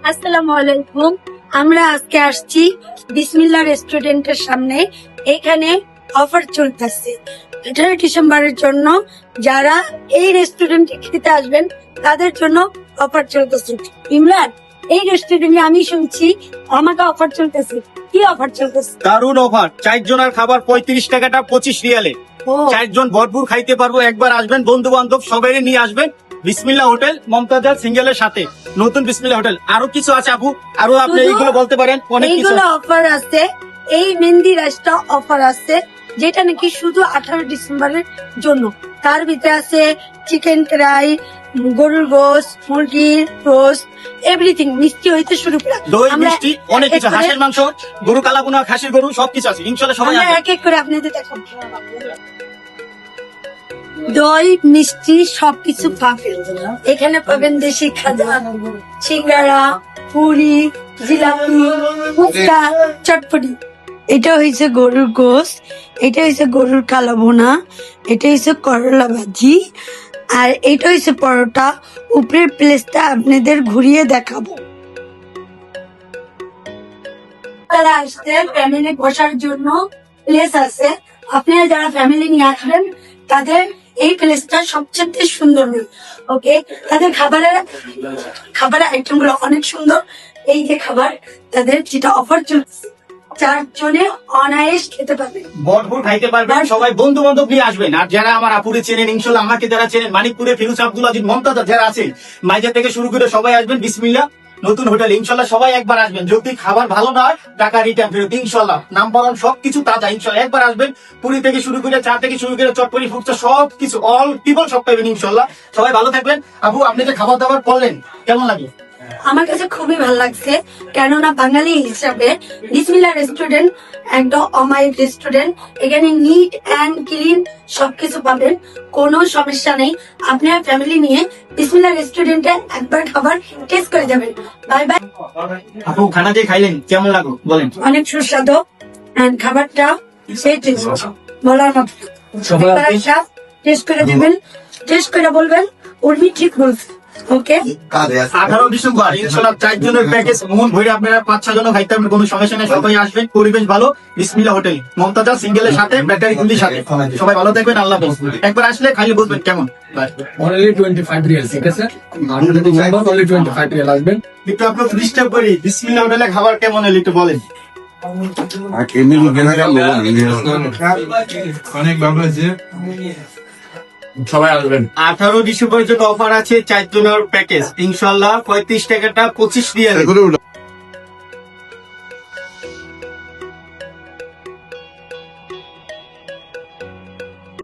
আসসালামু আলাইকুম। আমরা আজকে আসছি বিসমিল্লাহ রেস্টুরেন্টের সামনে। এখানে অফার চলতেছে 18 ডিসেম্বরের জন্য। যারা এই রেস্টুরেন্টে খেতে আসবেন তাদের জন্য অফার চলতেছে। ইমরান, এই রেস্টুরেন্টে আমি শুনছি আমাকে অফার চলতেছে। কি অফার চলতেছে? দারুণ অফার। 4 জনের খাবার 35 টাকাটা 25 রিয়ালে। ও 4 জন ভরপুর খাইতে পারবো। একবার আসবেন, বন্ধু বান্ধব সবাই নিয়ে আসবেন। বিসমিল্লাহ হোটেল, মমতাজার সিঙ্গেলের সাথে নতুন বিসমিল্লাহ হোটেল। আরো কিছু আছে আপু, আরো আপনি শুধু এইগুলো বলতে পারেন। অনেক কিছু এইগুলো অফার আছে। এই মেহেন্দি রাইসটা অফার আছে, যেটা নাকি শুধু 18 ডিসেম্বরের জন্য। তার ভিতরে আছে চিকেন ফ্রাই, গরুর গোশত, মুরগির রোস্ট, এভরিথিং, মিষ্টি হইতে শুরু করে দই আমরা মিষ্টি অনেক এক কিছু, এক করে- হাঁসের মাংস, গরু কালাবুনা, খাসির গরু সবকিছু আছে। ইনশাল্লাহ সবাই আমরা আসবেন। এক এক করে আপনাদের দেখাবো। দই মিষ্টি সবকিছু পাবেন এখানে। পাবেন দেশি খাজা, সিঙ্গারা, পুরি, জিলাপি, ফুচকা, চটপটি। এটা হয়েছে গরুর গোশত, এটা হয়েছে গরুর কালাবোনা, এটা হয়েছে করলা ভাজি, আর এটা হয়েছে পরোটা। উপরের প্লেসটা আপনাদের ঘুরিয়ে দেখাবো। তারা আসতে ফ্যামিলি বসার জন্য প্লেস আছে। আপনারা যারা ফ্যামিলি নিয়ে আসবেন তাদের এই প্লেসটা সবচেয়ে সুন্দর। ওকে, তাদের খাবারের আইটেম গুলো অনেক সুন্দর। এই যে খাবার, তাদের যেটা অফার চলছে, 4 জনে অনায়াস খেতে পারবে। ভরপুর খাইতে পারবেন, সবাই বন্ধু বান্ধব নিয়ে আসবেন। আর যারা আমার আপুরে চেনেন, ইনশাল্লাহ আমাকে যারা চেনেন, মানিকপুরে ফিরোজ আব্দুল আজিজ, মমতাজ যারা আছেন, মাইজা থেকে শুরু করে সবাই আসবেন বিসমিল্লাহ নতুন হোটেল। ইনশাল্লাহ সবাই একবার আসবেন। যদি খাবার ভালো না হয় টাকা রিটার্ন ফেরত। ইনশাল্লাহ নাম বলান সবকিছু তাজা। ইনশাল্লাহ একবার আসবেন। পুরি থেকে শুরু করে, চা থেকে শুরু করে, চটপটি, ফুচকা সবকিছু অল পিপল সব পাবেন। ইনশাল্লাহ সবাই ভালো থাকবেন। আপু, আপনি যে খাবার দাবার করলেন কেমন লাগে? আমার কাছে খুবই ভালো লাগছে, কেননা বাঙালি হিসাবে বিসমিল্লাহ রেস্টুরেন্ট একদম অমায়িক রেস্টুরেন্ট। এখানে নিট অ্যান্ড ক্লিন সবকিছু পাবেন, কোনো সমস্যা নেই। আপনার ফ্যামিলি নিয়ে বিসমিল্লাহ রেস্টুরেন্টে একবার খাবার টেস্ট করে যাবেন। Bye bye. আপু, খানা যে খাইলেন কেমন লাগলো বলেন? অনেক সুস্বাদু and খাবারটা সেই টেস্ট বলার মতো। সবাই একবার আসবেন। আসা টেস্ট করে দিবেন, টেস্ট করে বলবেন উর্মি ঠিক বলছে। ওকে, 18 ডিসেম্বর ইনশাল্লাহ 4 জনের প্যাকেজ মন ভরে আপনারা 5-6 জন খাইতে পারবেন, কোনো সমস্যা নেই। সবাই আসবেন, পরিবেশ ভালো। বিসমিল্লাহ হোটেল, মমতাজা সিঙ্গেলের সাথে, ব্যাটারি গুলির সাথে। সবাই ভালো থাকবেন, আল্লাহ হাফেজ। একবার আসলে খাইলে বুঝবেন কেমন। only 25 real, ঠিক আছে? 18 ডিসেম্বর only 25 real আসবেন। একটু আপনাকে ডিস্টার্ব করি, বিসমিল্লাহ হোটেলে খাবার কেমন হলো একটু বলেন। অনেক ভালো আছে, সবাই আসবেন। 18 ডিসেম্বরের জন্য অফার আছে 4 জনের প্যাকেজ। ইনশাল্লাহ 35 টাকাটা 25 রিয়াল।